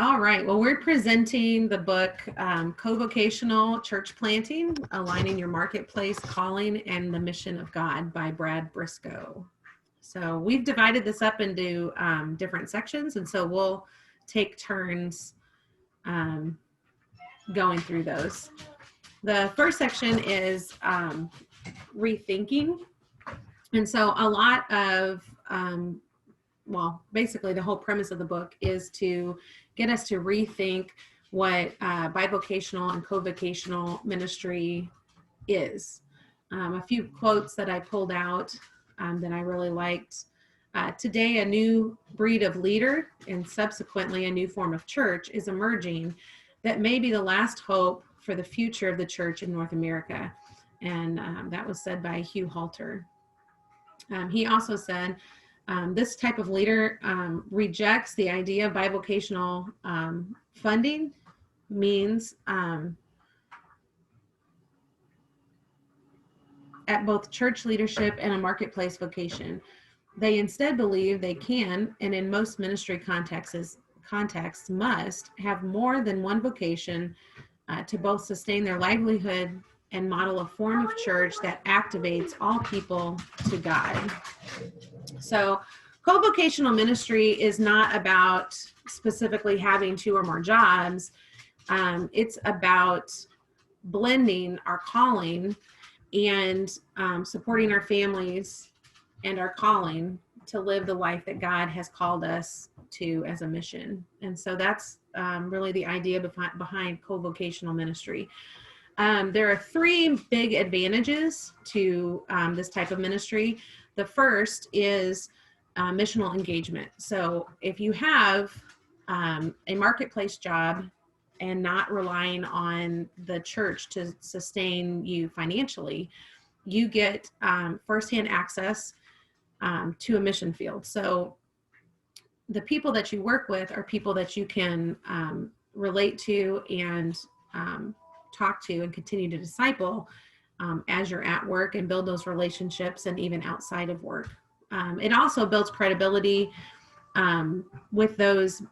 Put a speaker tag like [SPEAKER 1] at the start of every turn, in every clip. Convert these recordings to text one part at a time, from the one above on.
[SPEAKER 1] All right. Well, we're presenting the book Covocational Church Planting, Aligning Your Marketplace Calling and the Mission of God by Brad Briscoe. So we've divided this up into different sections, and so we'll take turns going through those. The first section is rethinking. And so a lot of, well, basically the whole premise of the book is to get us to rethink what bivocational and covocational ministry is. A few quotes that I pulled out that I really liked. Today, a new breed of leader and subsequently a new form of church is emerging that may be the last hope for the future of the church in North America. And that was said by Hugh Halter. He also said, this type of leader rejects the idea of bivocational funding means at both church leadership and a marketplace vocation. They instead believe they can, and in most ministry contexts must have more than one vocation to both sustain their livelihood and model a form of church that activates all people to God. So covocational ministry is not about specifically having two or more jobs. It's about blending our calling and supporting our families and our calling to live the life that God has called us to as a mission. And so that's really the idea behind covocational ministry. There are three big advantages to this type of ministry. The first is missional engagement. So if you have a marketplace job and not relying on the church to sustain you financially, you get firsthand access to a mission field. So the people that you work with are people that you can relate to and talk to and continue to disciple as you're at work and build those relationships and even outside of work. It also builds credibility with those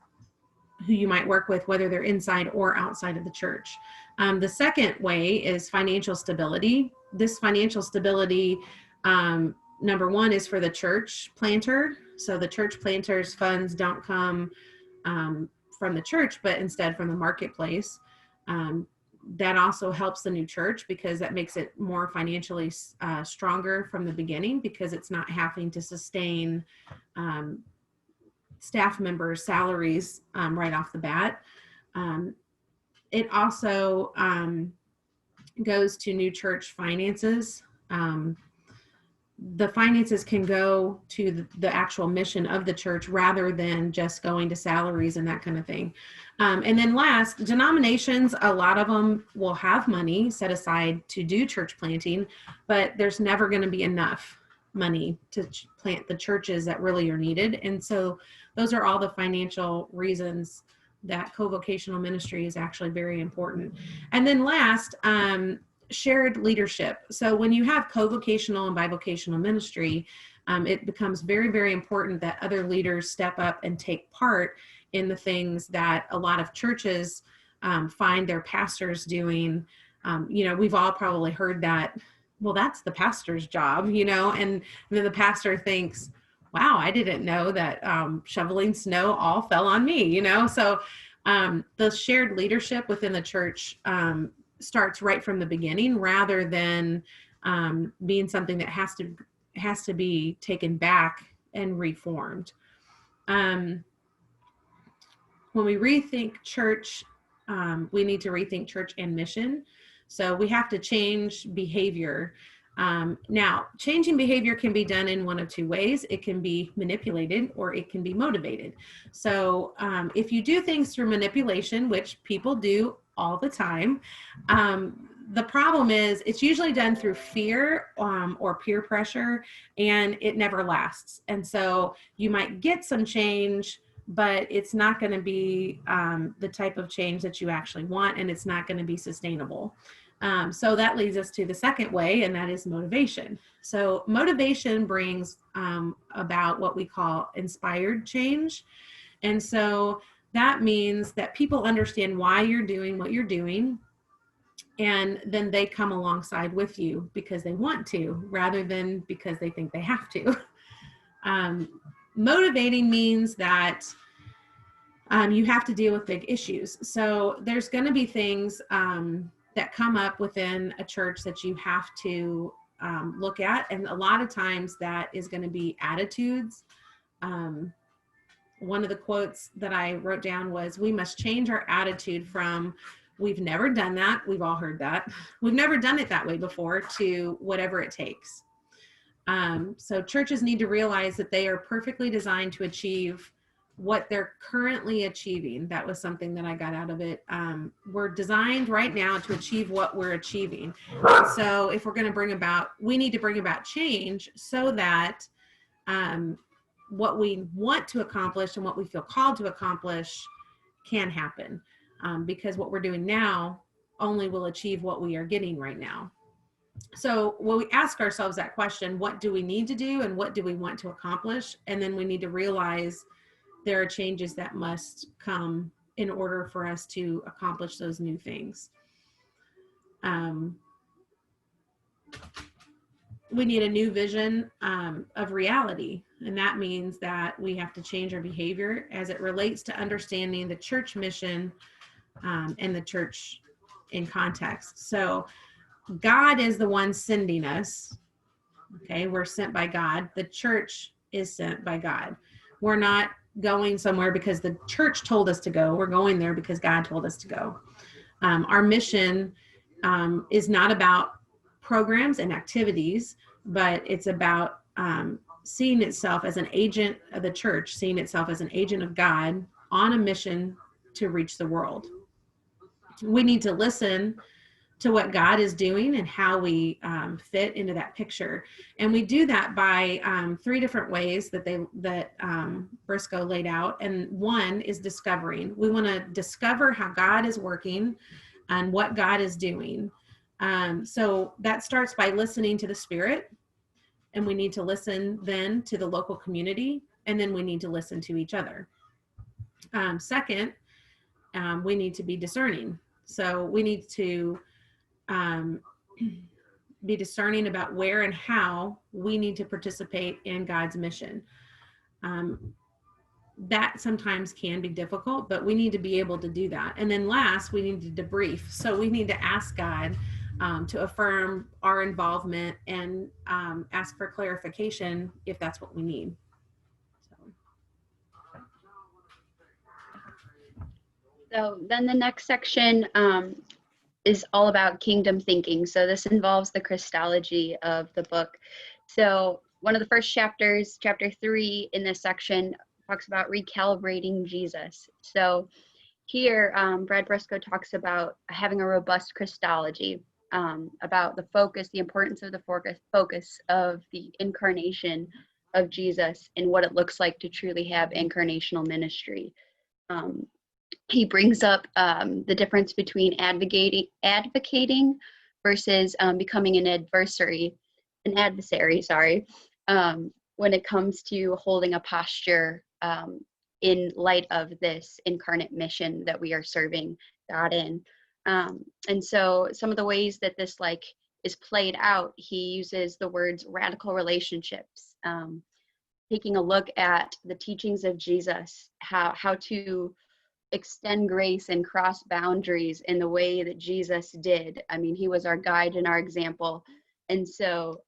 [SPEAKER 1] who you might work with, whether they're inside or outside of the church. The second way is financial stability. This financial stability, number one, is for the church planter. So the church planter's funds don't come from the church, but instead from the marketplace. That also helps the new church because that makes it more financially stronger from the beginning, because it's not having to sustain staff members' salaries right off the bat. It also goes to new church finances. The finances can go to the actual mission of the church rather than just going to salaries and that kind of thing. And then last, denominations, a lot of them will have money set aside to do church planting, but there's never going to be enough money to plant the churches that really are needed. And so those are all the financial reasons that covocational ministry is actually very important. And then last, shared leadership. So when you have covocational and bivocational ministry, it becomes very, very important that other leaders step up and take part in the things that a lot of churches find their pastors doing. We've all probably heard that, well, that's the pastor's job, and then the pastor thinks, wow, I didn't know that shoveling snow all fell on me, So the shared leadership within the church starts right from the beginning, rather than being something that has to be taken back and reformed. When we rethink church, we need to rethink church and mission. So we have to change behavior. Now, changing behavior can be done in one of two ways. It can be manipulated or it can be motivated. So if you do things through manipulation, which people do all the time, the problem is it's usually done through fear or peer pressure, and it never lasts. And so you might get some change, but it's not going to be the type of change that you actually want, and it's not going to be sustainable. So that leads us to the second way, and that is motivation. So motivation brings about what we call inspired change. And so That means that people understand why you're doing what you're doing, and then they come alongside with you because they want to, rather than because they think they have to. Um, Motivating means that you have to deal with big issues. So there's going to be things that come up within a church that you have to look at. And a lot of times that is going to be attitudes. One of the quotes that I wrote down was, we must change our attitude from, we've never done that. We've all heard that. We've never done it that way before, to whatever it takes. So churches need to realize that they are perfectly designed to achieve what they're currently achieving. That was something that I got out of it. We're designed right now to achieve what we're achieving. And so if we're going to we need to bring about change so that what we want to accomplish and what we feel called to accomplish can happen. Because what we're doing now only will achieve what we are getting right now. So when we ask ourselves that question, what do we need to do and what do we want to accomplish? And then we need to realize there are changes that must come in order for us to accomplish those new things. We need a new vision of reality. And that means that we have to change our behavior as it relates to understanding the church mission and the church in context. So God is the one sending us. Okay, we're sent by God. The church is sent by God. We're not going somewhere because the church told us to go. We're going there because God told us to go. Our mission is not about programs and activities, but it's about seeing itself as an agent of the church, seeing itself as an agent of God on a mission to reach the world. We need to listen to what God is doing and how we fit into that picture. And we do that by 3 different ways that Briscoe laid out. And one is discovering. We want to discover how God is working and what God is doing. So that starts by listening to the Spirit. And we need to listen then to the local community. And then we need to listen to each other. Second, we need to be discerning. So we need to be discerning about where and how we need to participate in God's mission. That sometimes can be difficult, but we need to be able to do that. And then last, we need to debrief. So we need to ask God to affirm our involvement and ask for clarification if that's what we need.
[SPEAKER 2] So then the next section is all about kingdom thinking. So this involves the Christology of the book. So one of the first chapters, chapter 3 in this section, talks about recalibrating Jesus. So here, Brad Briscoe talks about having a robust Christology, about the focus, the importance of the focus of the incarnation of Jesus and what it looks like to truly have incarnational ministry. He brings up the difference between advocating versus becoming an adversary, when it comes to holding a posture in light of this incarnate mission that we are serving God in. And so some of the ways that this is played out, he uses the words radical relationships, taking a look at the teachings of Jesus, how to extend grace and cross boundaries in the way that Jesus did. I mean, he was our guide and our example. And so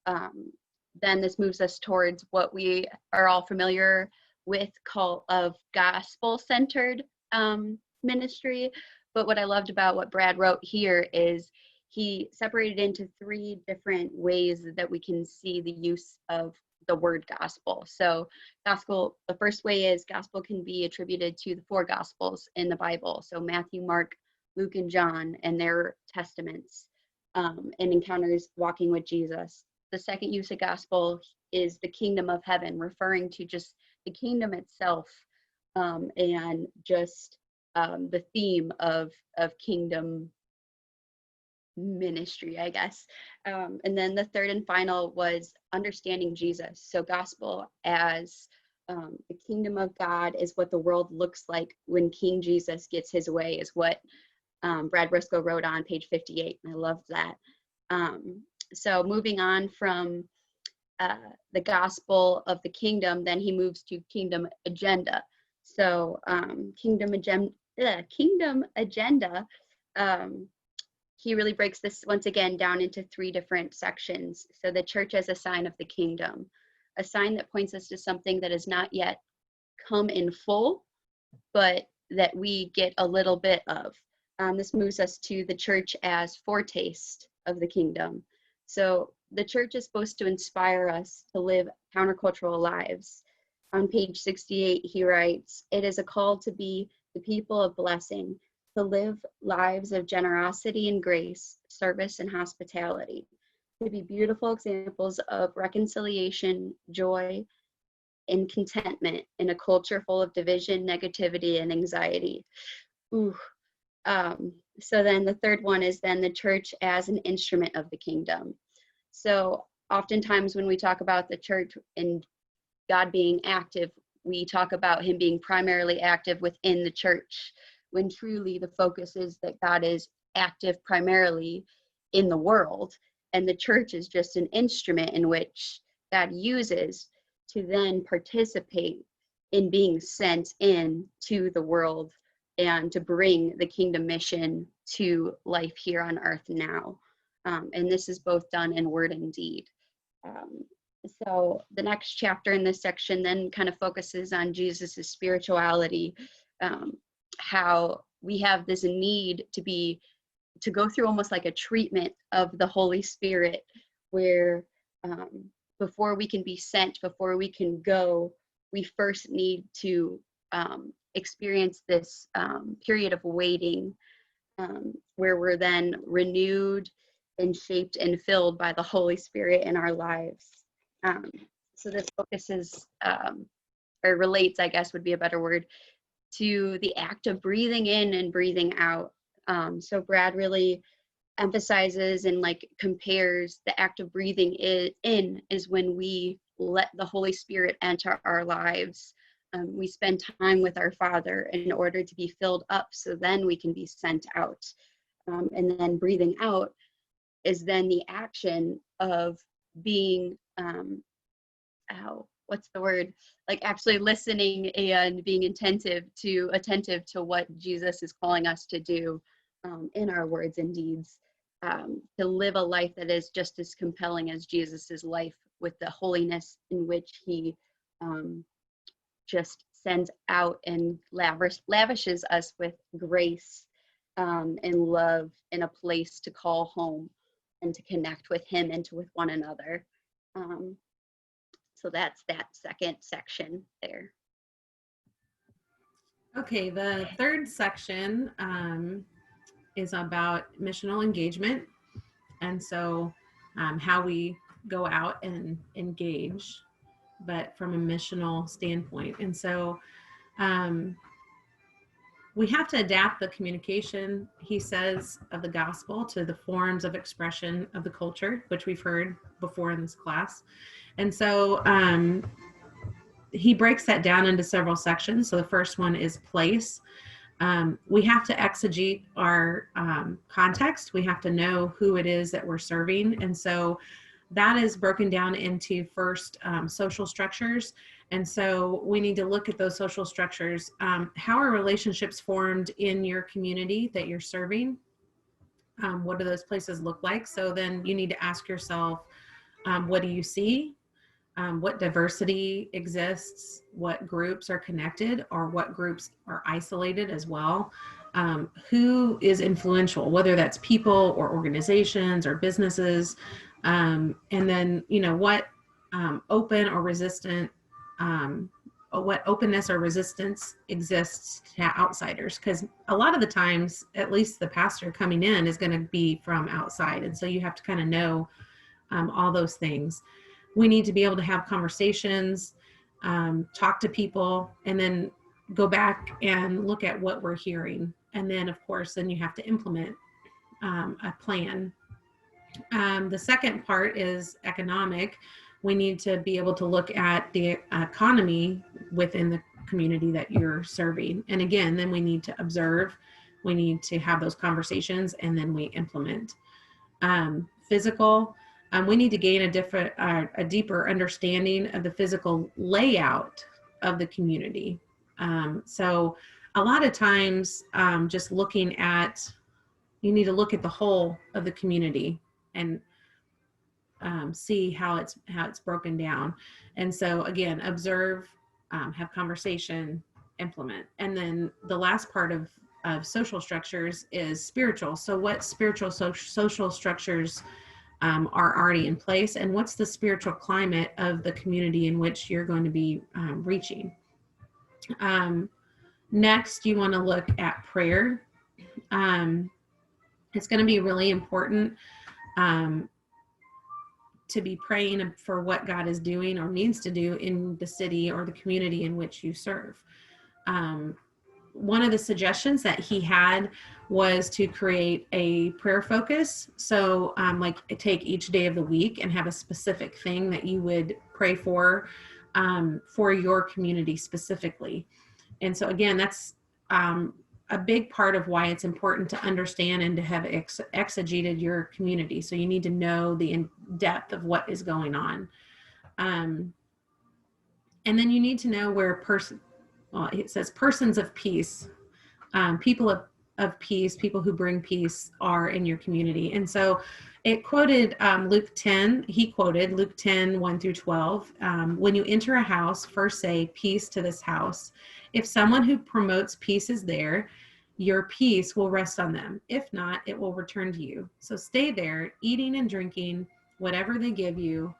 [SPEAKER 2] then this moves us towards what we are all familiar with, call of gospel-centered ministry. But what I loved about what Brad wrote here is he separated into 3 different ways that we can see the use of the word gospel. So gospel, the first way is gospel can be attributed to the 4 gospels in the Bible. So Matthew, Mark, Luke, and John and their testaments and encounters walking with Jesus. The second use of gospel is the kingdom of heaven, referring to just the kingdom itself and just the theme of kingdom ministry, I guess. And then the third and final was understanding Jesus. So gospel as The kingdom of God is what the world looks like when King Jesus gets his way, is what Brad Briscoe wrote on page 58. And I loved that. So moving on from the gospel of the kingdom, then he moves to kingdom agenda. So kingdom agenda, he really breaks this once again down into 3 different sections. So the church as a sign of the kingdom, a sign that points us to something that has not yet come in full, but that we get a little bit of. This moves us to the church as foretaste of the kingdom. So the church is supposed to inspire us to live countercultural lives. On page 68, he writes, "It is a call to be the people of blessing, to live lives of generosity and grace, service and hospitality, to be beautiful examples of reconciliation, joy, and contentment in a culture full of division, negativity, and anxiety." Ooh. So then the third one is then the church as an instrument of the kingdom. So oftentimes when we talk about the church and God being active, we talk about him being primarily active within the church, when truly the focus is that God is active primarily in the world, and the church is just an instrument in which God uses to then participate in being sent in to the world and to bring the kingdom mission to life here on earth now. And this is both done in word and deed. So the next chapter in this section then kind of focuses on Jesus's spirituality, how we have this need to go through almost like a treatment of the Holy Spirit, where before we can be sent, before we can go, we first need to experience this period of waiting, where we're then renewed and shaped and filled by the Holy Spirit in our lives. So this focuses, or relates, I guess would be a better word, to the act of breathing in and breathing out. So Brad really emphasizes and like compares the act of breathing in is when we let the Holy Spirit enter our lives. We spend time with our Father in order to be filled up, so then we can be sent out. And then breathing out is then the action of being, what's the word? Like actually listening and being attentive to what Jesus is calling us to do in our words and deeds, to live a life that is just as compelling as Jesus's life, with the holiness in which he just sends out and lavishes us with grace and love in a place to call home and to connect with him and with one another. So that's that second section there.
[SPEAKER 1] Okay, the third section is about missional engagement. And so how we go out and engage, but from a missional standpoint. And so we have to adapt the communication, he says, of the gospel to the forms of expression of the culture, which we've heard before in this class. And so he breaks that down into several sections. So the first one is place. We have to exegete our context. We have to know who it is that we're serving. And so that is broken down into first social structures. And so we need to look at those social structures. How are relationships formed in your community that you're serving? What do those places look like? So then you need to ask yourself, what do you see? What diversity exists? What groups are connected, or what groups are isolated as well? Who is influential, whether that's people or organizations or businesses? And then, what open or resistant, what openness or resistance exists to outsiders? Because a lot of the times, at least the pastor coming in is going to be from outside. And so you have to kind of know all those things. We need to be able to have conversations, talk to people, and then go back and look at what we're hearing. And then, of course, then you have to implement a plan. The second part is economic, We need to be able to look at the economy within the community that you're serving. And again, then we need to observe, we need to have those conversations, and then we implement. Physical, we need to gain a deeper understanding of the physical layout of the community. So a lot of times, just looking at, you need to look at the whole of the community and see how it's broken down. And so again, observe, have conversation, implement. And then the last part of social structures is spiritual. So what spiritual social structures are already in place, and what's the spiritual climate of the community in which you're going to be reaching. Next, you want to look at prayer. It's going to be really important to be praying for what God is doing or needs to do in the city or the community in which you serve. One of the suggestions that he had was to create a prayer focus. So like take each day of the week and have a specific thing that you would pray for your community specifically. And so again, that's a big part of why it's important to understand and to have exegeted your community. So you need to know the in depth of what is going on. And then you need to know where it says persons of peace, people of peace, people who bring peace are in your community. And so it quoted Luke 10, he quoted Luke 10, 1 through 12. When you enter a house, first say, peace to this house. If someone who promotes peace is there, your peace will rest on them. If not, it will return to you. So stay there, eating and drinking whatever they give you,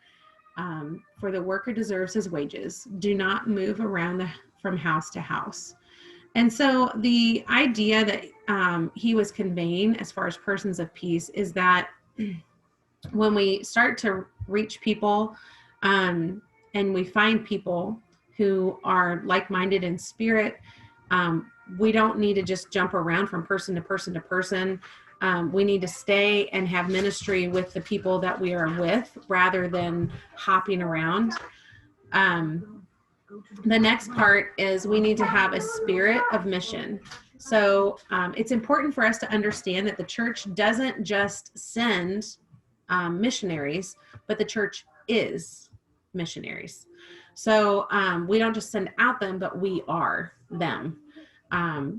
[SPEAKER 1] for the worker deserves his wages. Do not move around from house to house. And so the idea that he was conveying as far as persons of peace is that when we start to reach people and we find people who are like-minded in spirit, we don't need to just jump around from person to person to person. We need to stay and have ministry with the people that we are with rather than hopping around. The next part is we need to have a spirit of mission. So it's important for us to understand that the church doesn't just send missionaries, but the church is missionaries. So we don't just send out them, but we are them.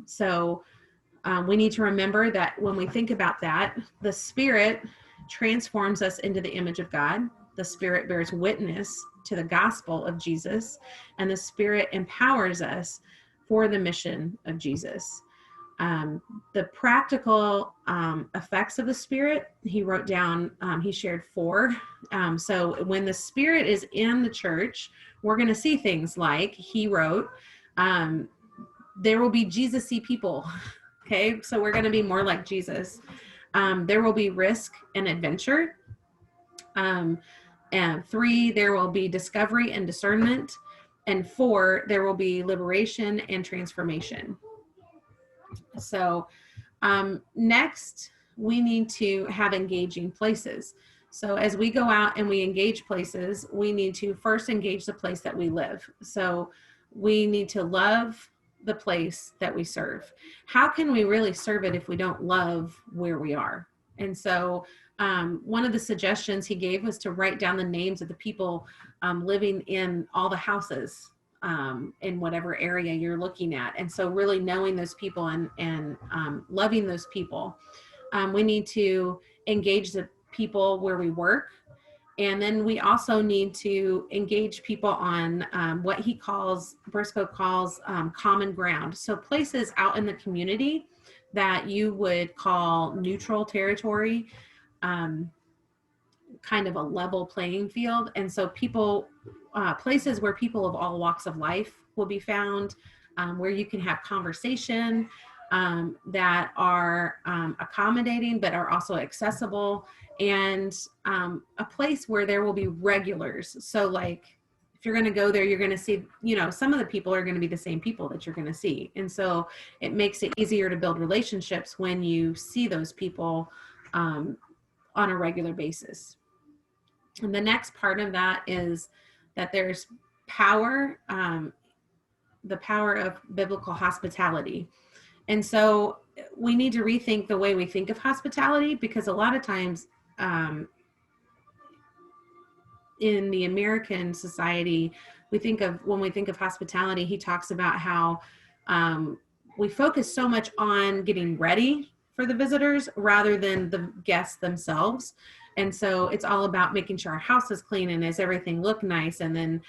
[SPEAKER 1] So we need to remember that when we think about that, the Spirit transforms us into the image of God. The Spirit bears witness to the gospel of Jesus, and the Spirit empowers us for the mission of Jesus. The practical effects of the Spirit, he wrote down, he shared 4. So when the Spirit is in the church, we're going to see things like, he wrote, there will be Jesus-y people. Okay, so we're going to be more like Jesus. There will be risk and adventure. And 3, there will be discovery and discernment. And 4, there will be liberation and transformation. So next, we need to have engaging places. So as we go out and we engage places, we need to first engage the place that we live. So we need to love the place that we serve. How can we really serve it if we don't love where we are? And so one of the suggestions he gave was to write down the names of the people living in all the houses in whatever area you're looking at. And so really knowing those people and loving those people. We need to engage the people where we work. And then we also need to engage people on what he calls, Briscoe calls common ground. So places out in the community that you would call neutral territory, kind of a level playing field. And so people, places where people of all walks of life will be found, where you can have conversation that are accommodating, but are also accessible, and a place where there will be regulars. So like, if you're going to go there, you're going to see, some of the people are going to be the same people that you're going to see. And so it makes it easier to build relationships when you see those people on a regular basis. And the next part of that is that there's power, the power of biblical hospitality. And so we need to rethink the way we think of hospitality, because a lot of times, in the American society, when we think of hospitality, he talks about how we focus so much on getting ready for the visitors rather than the guests themselves. And so it's all about making sure our house is clean and does everything look nice, and then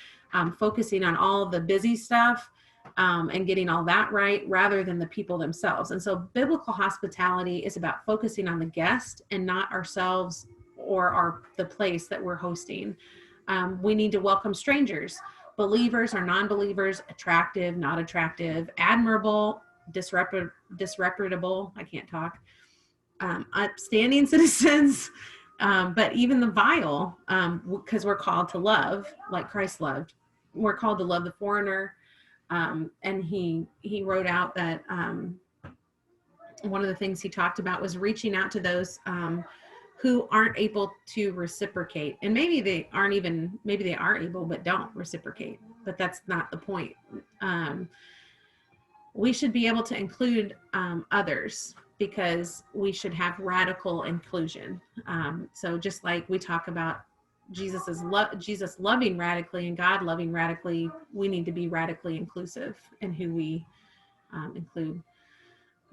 [SPEAKER 1] focusing on all the busy stuff, and getting all that right rather than the people themselves. And so biblical hospitality is about focusing on the guest and not ourselves or the place that we're hosting. We need to welcome strangers, believers or non-believers, attractive, not attractive, admirable, disreputable, I can't talk, upstanding citizens, but even the vile, because we're called to love like Christ loved. We're called to love the foreigner. And he wrote out that one of the things he talked about was reaching out to those who aren't able to reciprocate. And maybe they are able, but don't reciprocate. But that's not the point. We should be able to include others, because we should have radical inclusion. So just like we talk about Jesus loving radically and God loving radically, we need to be radically inclusive in who we include.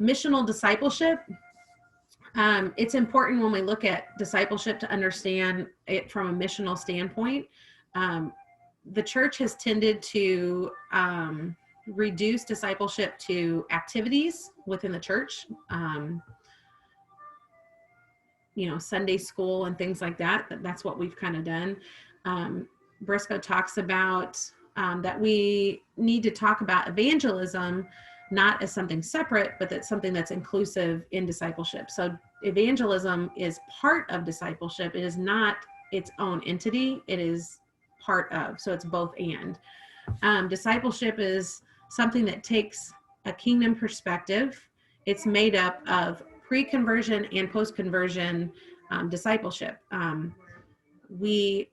[SPEAKER 1] Missional discipleship. It's important when we look at discipleship to understand it from a missional standpoint. The church has tended to reduce discipleship to activities within the church, Sunday school and things like that. That's what we've kind of done. Briscoe talks about that we need to talk about evangelism not as something separate, but that's something that's inclusive in discipleship. So evangelism is part of discipleship. It is not its own entity. It is part of. So it's both and. Discipleship is something that takes a kingdom perspective. It's made up of pre-conversion and post-conversion discipleship. We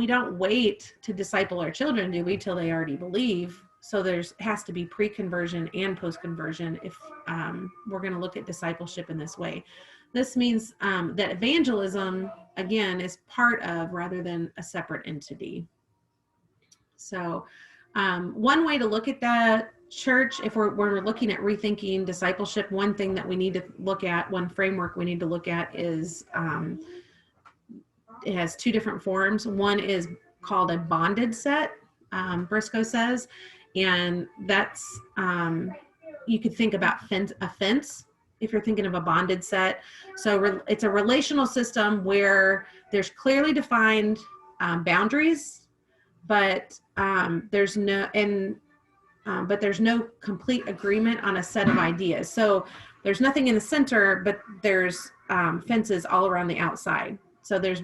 [SPEAKER 1] don't wait to disciple our children, do we, till they already believe. So has to be pre-conversion and post-conversion if we're going to look at discipleship in this way. This means that evangelism, again, is part of rather than a separate entity. So one way to look at that, church, if we're looking at rethinking discipleship, one thing that we need to look at, one framework we need to look at is it has two different forms. One is called a bonded set, Briscoe says, and that's you could think about a fence if you're thinking of a bonded set. So it's a relational system where there's clearly defined boundaries, but there's no complete agreement on a set of ideas. So there's nothing in the center, but there's fences all around the outside. So there's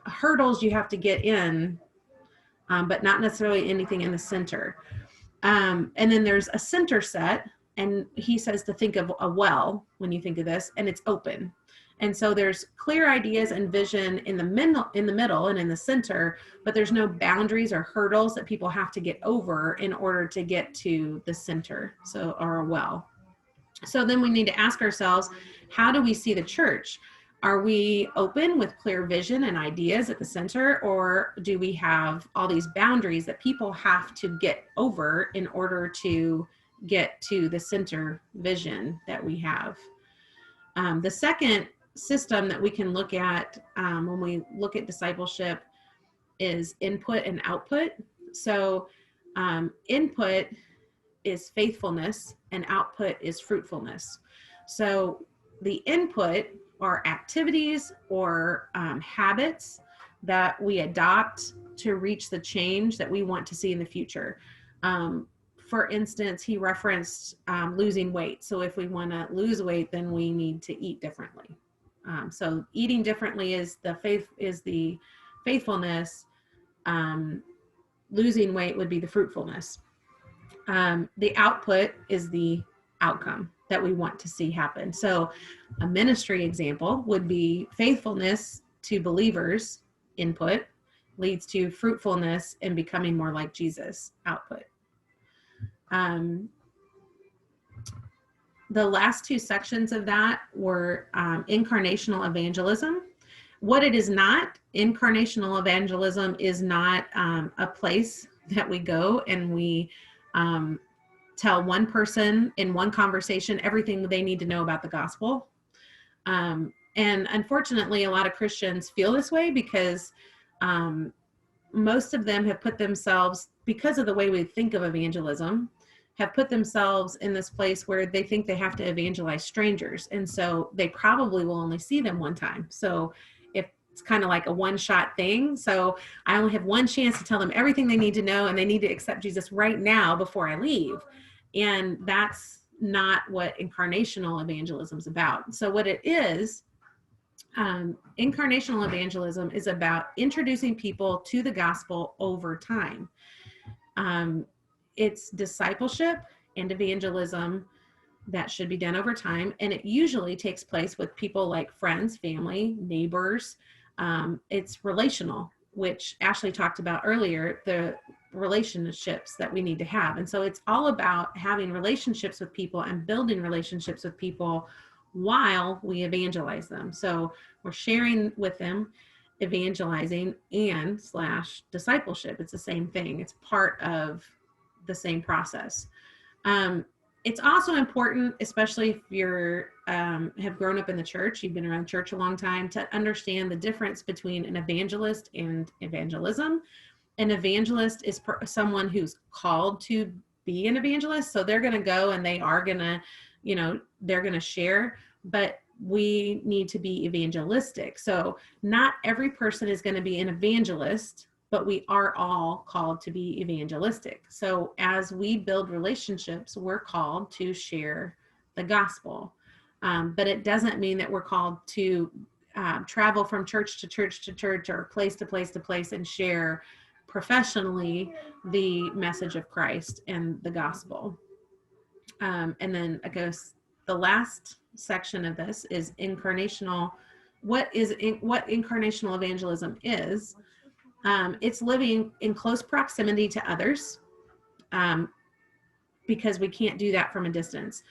[SPEAKER 1] hurdles you have to get in, but not necessarily anything in the center. And then there's a center set, and he says to think of a well when you think of this, and it's open. And so there's clear ideas and vision in the middle and in the center, but there's no boundaries or hurdles that people have to get over in order to get to the center, or a well. So then we need to ask ourselves, how do we see the church? Are we open with clear vision and ideas at the center, or do we have all these boundaries that people have to get over in order to get to the center vision that we have? The second system that we can look at when we look at discipleship is input and output. So input is faithfulness and output is fruitfulness. So the input are activities or habits that we adopt to reach the change that we want to see in the future. For instance, he referenced losing weight. So if we want to lose weight, then we need to eat differently. So eating differently is the faithfulness. Losing weight would be the fruitfulness. The output is the outcome that we want to see happen. So a ministry example would be faithfulness to believers, input, leads to fruitfulness and becoming more like Jesus, output. The last two sections of that were incarnational evangelism. What it is not, incarnational evangelism is not a place that we go and we tell one person in one conversation everything they need to know about the gospel. And unfortunately, a lot of Christians feel this way because most of them have put themselves, because of the way we think of evangelism, have put themselves in this place where they think they have to evangelize strangers. And so they probably will only see them one time. So if it's kind of like a one-shot thing. So I only have one chance to tell them everything they need to know, and they need to accept Jesus right now before I leave. And that's not what incarnational evangelism is about. So what it is, incarnational evangelism is about introducing people to the gospel over time. It's discipleship and evangelism that should be done over time, and it usually takes place with people like friends, family, neighbors. It's relational, which Ashley talked about earlier, the relationships that we need to have. And so it's all about having relationships with people and building relationships with people while we evangelize them. So we're sharing with them, evangelizing and / discipleship. It's the same thing. It's part of the same process. It's also important, especially if you're have grown up in the church, you've been around church a long time, to understand the difference between an evangelist and evangelism. An evangelist is someone who's called to be an evangelist. So they're going to go and they are going to, they're going to share, but we need to be evangelistic. So not every person is going to be an evangelist, but we are all called to be evangelistic. So as we build relationships, we're called to share the gospel. But it doesn't mean that we're called to travel from church to church to church or place to place to place and share professionally the message of Christ and the gospel. And then I guess the last section of this is incarnational. What incarnational evangelism is? It's living in close proximity to others, because we can't do that from a distance.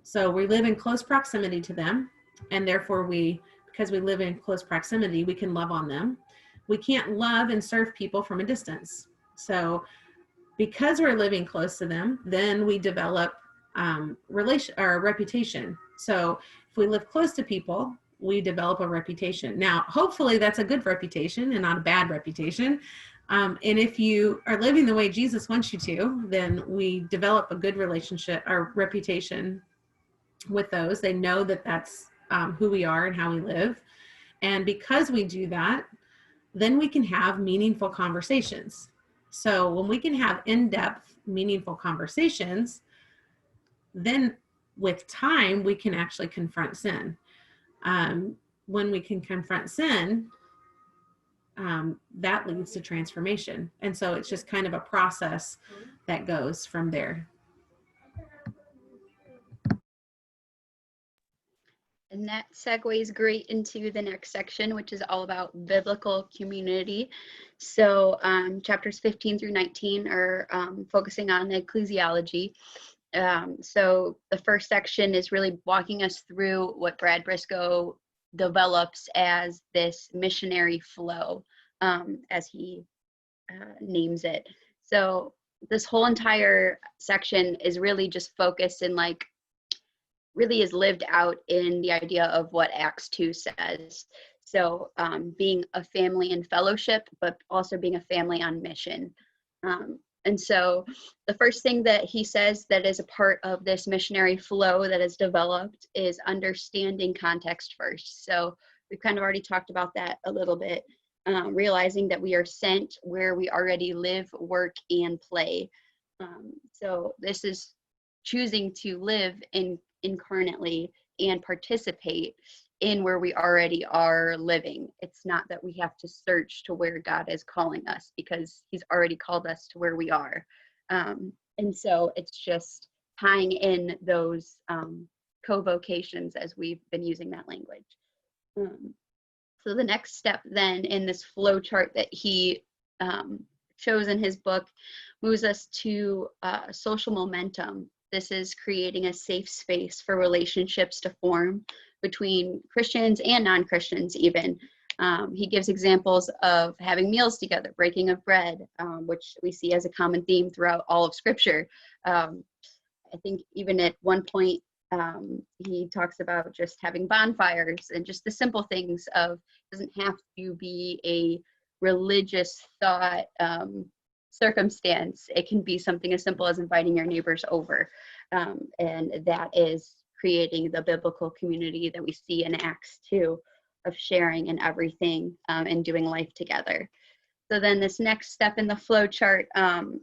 [SPEAKER 1] So we live in close proximity to them, and therefore because we live in close proximity, we can love on them. We can't love and serve people from a distance. So because we're living close to them, then we develop reputation. So if we live close to people, we develop a reputation. Now, hopefully that's a good reputation and not a bad reputation. And if you are living the way Jesus wants you to, then we develop a good relationship or reputation with those. They know that that's who we are and how we live. And because we do that, then we can have meaningful conversations. So when we can have in-depth, meaningful conversations, then with time, we can actually confront sin. When we can confront sin, that leads to transformation. And so it's just kind of a process that goes from there.
[SPEAKER 2] And that segues great into the next section, which is all about biblical community. So chapters 15 through 19 are focusing on ecclesiology. So the first section is really walking us through what Brad Briscoe develops as this missionary flow, as he names it. So this whole entire section is really just focused in really is lived out in the idea of what Acts 2 says. So being a family in fellowship, but also being a family on mission. And so the first thing that he says that is a part of this missionary flow that is developed is understanding context first. So we've kind of already talked about that a little bit, realizing that we are sent where we already live, work, and play. So this is choosing to live incarnately and participate in where we already are living. It's not that we have to search to where God is calling us, because he's already called us to where we are. And so it's just tying in those co-vocations as we've been using that language. So the next step then in this flow chart that he shows in his book moves us to social momentum. This is creating a safe space for relationships to form between Christians and non-Christians even. He gives examples of having meals together, breaking of bread, which we see as a common theme throughout all of Scripture. I think even at one point, he talks about just having bonfires and just the simple things of, doesn't have to be a religious thought circumstance. It can be something as simple as inviting your neighbors over. And that is creating the biblical community that we see in Acts 2 of sharing and everything and doing life together. So then this next step in the flow chart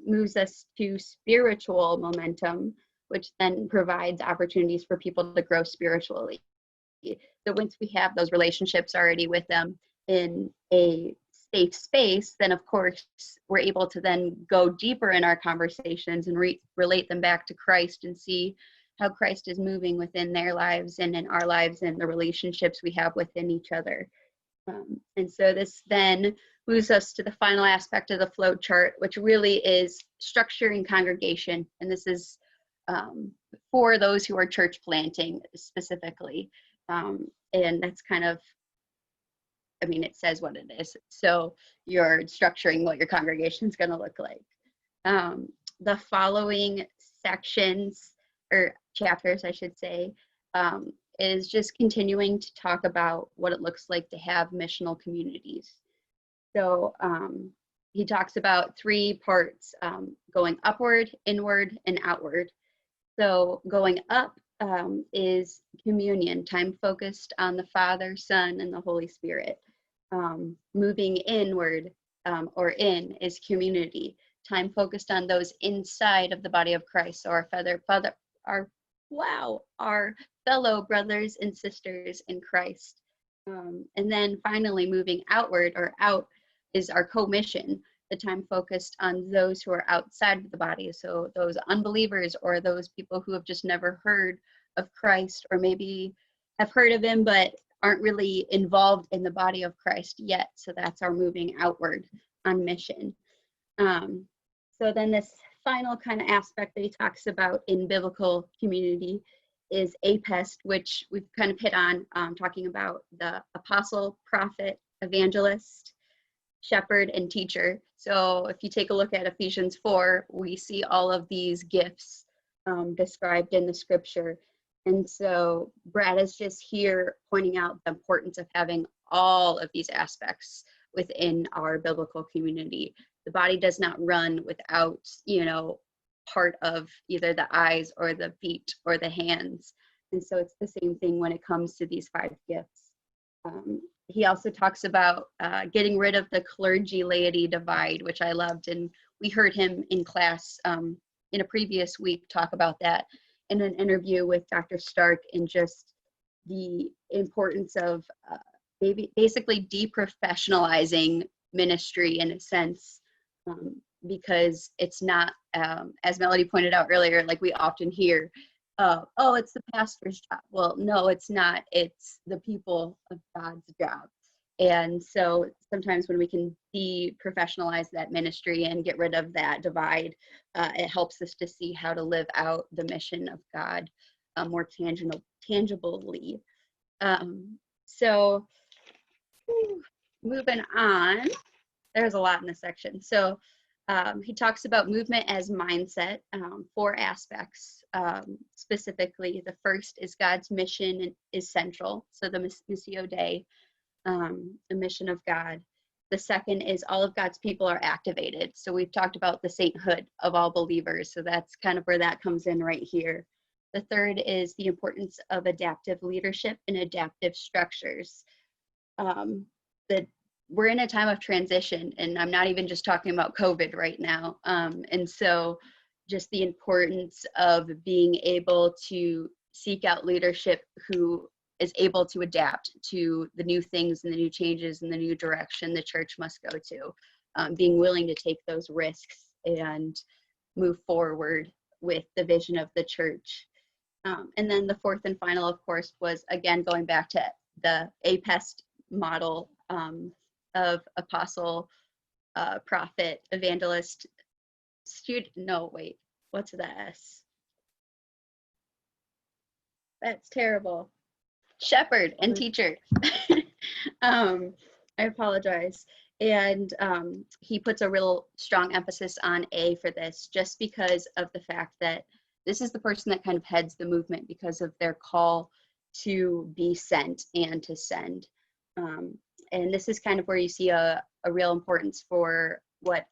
[SPEAKER 2] moves us to spiritual momentum, which then provides opportunities for people to grow spiritually. So once we have those relationships already with them in a safe space, then of course we're able to then go deeper in our conversations and relate them back to Christ and see how Christ is moving within their lives and in our lives and the relationships we have within each other. And so this then moves us to the final aspect of the flow chart, which really is structuring congregation. And this is for those who are church planting specifically. And that's kind of, I mean, it says what it is. So you're structuring what your congregation is going to look like. The following sections, or chapters, I should say, is just continuing to talk about what it looks like to have missional communities. So he talks about 3 parts, going upward, inward, and outward. So going up is communion, time focused on the Father, Son, and the Holy Spirit. Moving inward or in is community, time focused on those inside of the body of Christ. So our fellow brothers and sisters in Christ. And then finally moving outward or out is our commission, the time focused on those who are outside of the body. So those unbelievers or those people who have just never heard of Christ, or maybe have heard of him but aren't really involved in the body of Christ yet. So that's our moving outward on mission. So then this final kind of aspect that he talks about in biblical community is APEST, which we've kind of hit on, talking about the apostle, prophet, evangelist, shepherd, and teacher. So if you take a look at Ephesians 4, we see all of these gifts described in the scripture. And so Brad is just here pointing out the importance of having all of these aspects within our biblical community. The body does not run without, part of either the eyes or the feet or the hands. And so it's the same thing when it comes to these 5 gifts. He also talks about getting rid of the clergy laity divide, which I loved. And we heard him in class in a previous week talk about that in an interview with Dr. Stark, and just the importance of basically deprofessionalizing ministry in a sense, because it's not, as Melody pointed out earlier, like we often hear, oh, it's the pastor's job. Well, no, it's not. It's the people of God's job. And so sometimes when we can deprofessionally that ministry and get rid of that divide, it helps us to see how to live out the mission of God more tangibly. So moving on, there's a lot in this section. So he talks about movement as mindset, 4 aspects. Specifically, the first is God's mission is central. So the Missio Dei, the mission of God. The second is all of God's people are activated. So we've talked about the sainthood of all believers. So that's kind of where that comes in right here. The third is the importance of adaptive leadership and adaptive structures. That we're in a time of transition, and I'm not even just talking about COVID right now. And so just the importance of being able to seek out leadership who is able to adapt to the new things and the new changes and the new direction the church must go to, being willing to take those risks and move forward with the vision of the church. And then the fourth and final, of course, was again going back to the APEST model of apostle, prophet, evangelist, what's the S? That's terrible. Shepherd and teacher. I apologize. And he puts a real strong emphasis on A for this, just because of the fact that this is the person that kind of heads the movement because of their call to be sent and to send. And this is kind of where you see a real importance for what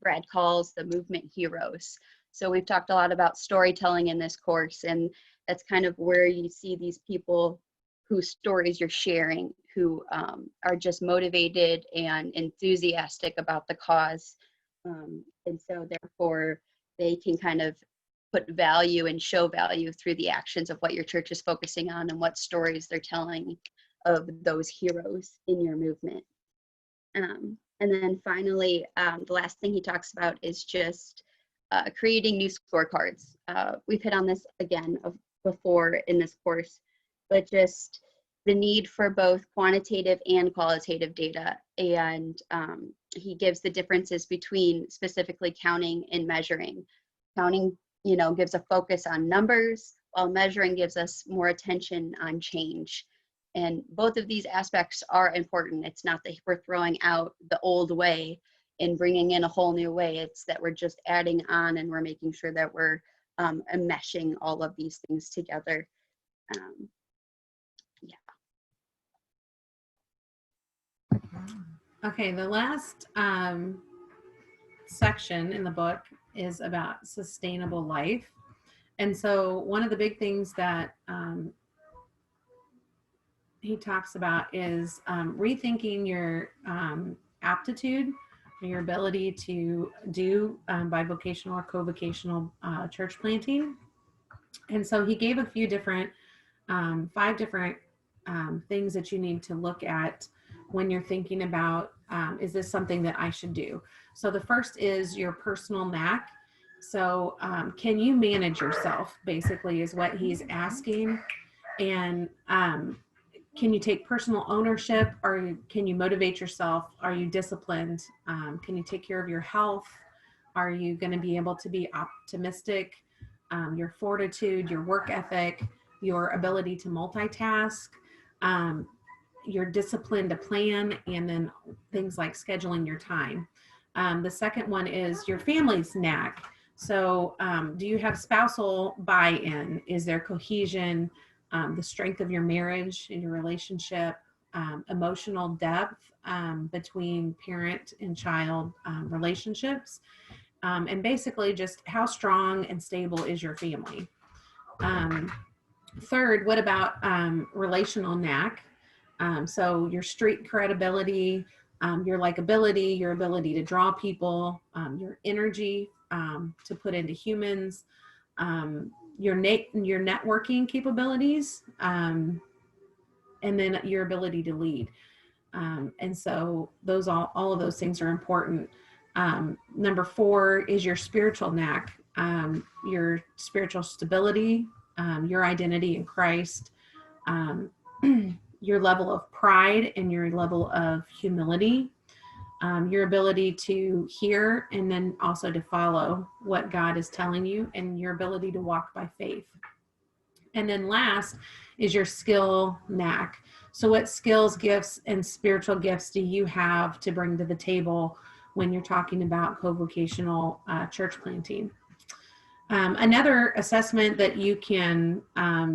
[SPEAKER 2] Brad calls the movement heroes. So we've talked a lot about storytelling in this course, and that's kind of where you see these people whose stories you're sharing, who are just motivated and enthusiastic about the cause. And so therefore, they can kind of put value and show value through the actions of what your church is focusing on and what stories they're telling of those heroes in your movement. And then finally, the last thing he talks about is just creating new scorecards. We've hit on this again before in this course, but just the need for both quantitative and qualitative data. And he gives the differences between specifically counting and measuring. Counting, gives a focus on numbers, while measuring gives us more attention on change. And both of these aspects are important. It's not that we're throwing out the old way and bringing in a whole new way. It's that we're just adding on, and we're making sure that we're enmeshing all of these things together.
[SPEAKER 1] Okay, the last section in the book is about sustainable life. And so one of the big things that he talks about is rethinking your aptitude, your ability to do bivocational or covocational church planting. And so he gave a few different, 5 different things that you need to look at when you're thinking about, is this something that I should do? So the first is your personal knack. So can you manage yourself, basically, is what he's asking. And can you take personal ownership, or can you motivate yourself? Are you disciplined? Can you take care of your health? Are you going to be able to be optimistic? Your fortitude, your work ethic, your ability to multitask, your discipline to plan, and then things like scheduling your time. The second one is your family's knack. So do you have spousal buy-in? Is there cohesion? The strength of your marriage and your relationship, emotional depth between parent and child relationships, and basically just how strong and stable is your family. Third, what about relational knack? So your street credibility, your likability, your ability to draw people, your energy to put into humans, your networking capabilities, and then your ability to lead. And so those all of those things are important. Number 4 is your spiritual knack, your spiritual stability, your identity in Christ, your level of pride and your level of humility, your ability to hear and then also to follow what God is telling you, and your ability to walk by faith. And then last is your skill knack. So what skills, gifts, and spiritual gifts do you have to bring to the table when you're talking about covocational church planting? Another assessment that you can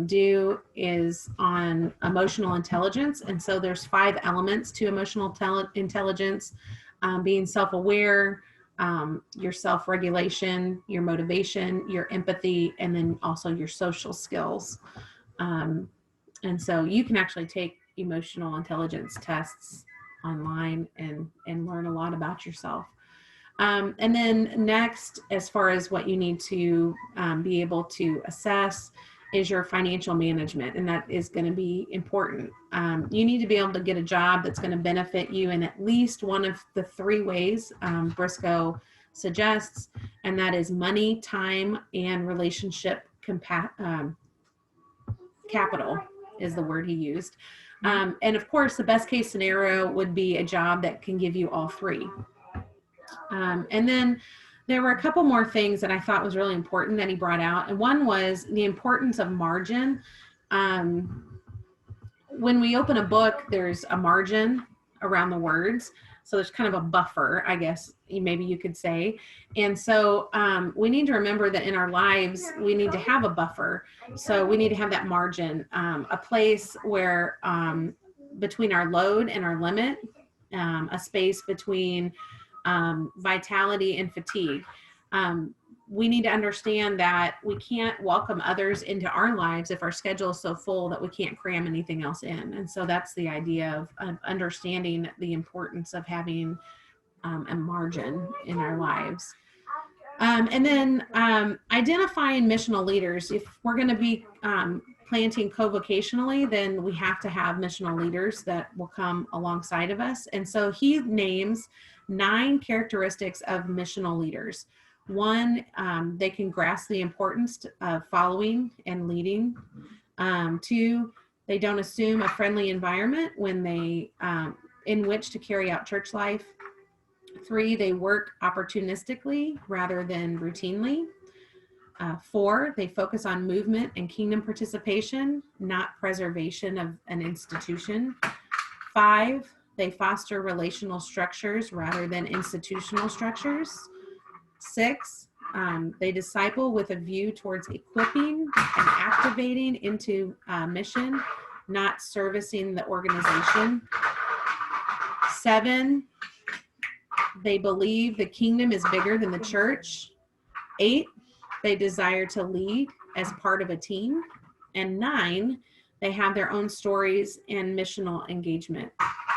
[SPEAKER 1] do is on emotional intelligence. And so there's 5 elements to emotional intelligence: being self-aware, your self-regulation, your motivation, your empathy, and then also your social skills. And so you can actually take emotional intelligence tests online and learn a lot about yourself. And then next, as far as what you need to be able to assess, is your financial management, and that is going to be important. You need to be able to get a job that's going to benefit you in at least one of the 3 ways Briscoe suggests, and that is money, time, and relationship capital is the word he used. And of course, the best case scenario would be a job that can give you all three. And then there were a couple more things that I thought was really important that he brought out. And one was the importance of margin. When we open a book, there's a margin around the words. So there's kind of a buffer, I guess, maybe you could say. And so we need to remember that in our lives, we need to have a buffer. So we need to have that margin, a place where between our load and our limit, a space between vitality and fatigue. We need to understand that we can't welcome others into our lives if our schedule is so full that we can't cram anything else in. And so that's the idea of understanding the importance of having a margin in our lives. And then identifying missional leaders. If we're going to be planting covocationally, then we have to have missional leaders that will come alongside of us. And so he names 9 characteristics of missional leaders. One, they can grasp the importance of following and leading. 2, they don't assume a friendly environment when they in which to carry out church life. 3, they work opportunistically rather than routinely. 4, they focus on movement and kingdom participation, not preservation of an institution. 5, they foster relational structures rather than institutional structures. 6, they disciple with a view towards equipping and activating into mission, not servicing the organization. 7, they believe the kingdom is bigger than the church. 8, they desire to lead as part of a team. And 9, they have their own stories and missional engagement.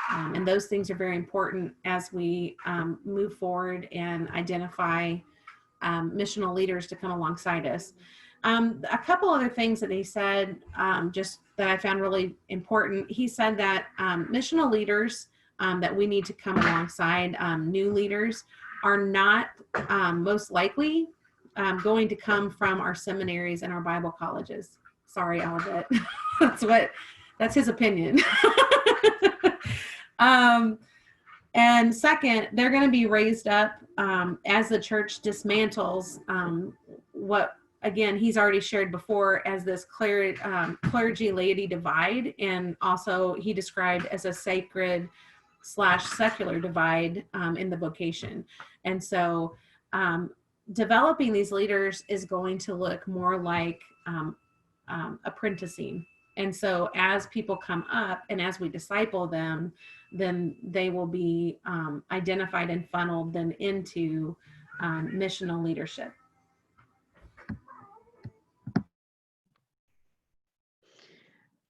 [SPEAKER 1] And those things are very important as we move forward and identify missional leaders to come alongside us. A couple other things that he said, just that I found really important. He said that missional leaders that we need to come alongside, new leaders, are not most likely going to come from our seminaries and our Bible colleges. Sorry, Albert. That's his opinion. And second, they're going to be raised up as the church dismantles what, again, he's already shared before as this clergy-laity divide, and also he described as a sacred/secular divide in the vocation. And so developing these leaders is going to look more like apprenticing. And so as people come up and as we disciple them, then they will be identified and funneled then into missional leadership.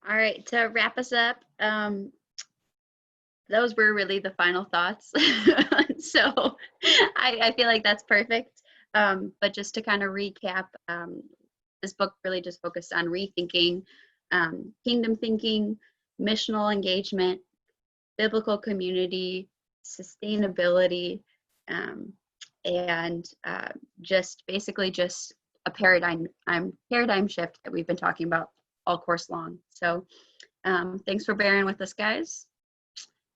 [SPEAKER 2] All right, to wrap us up, those were really the final thoughts. So I feel like that's perfect. But just to kind of recap, this book really just focused on rethinking kingdom thinking, missional engagement, biblical community, sustainability, and just basically just a paradigm shift that we've been talking about all course long. So thanks for bearing with us, guys.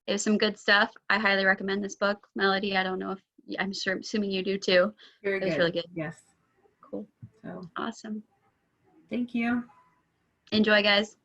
[SPEAKER 2] It was some good stuff. I highly recommend this book. Melody, I don't know if, I'm sure, assuming you do too.
[SPEAKER 1] Very good.
[SPEAKER 2] It was really good.
[SPEAKER 1] Yes.
[SPEAKER 2] Cool.
[SPEAKER 1] So
[SPEAKER 2] Awesome.
[SPEAKER 1] thank you.
[SPEAKER 2] Enjoy, guys.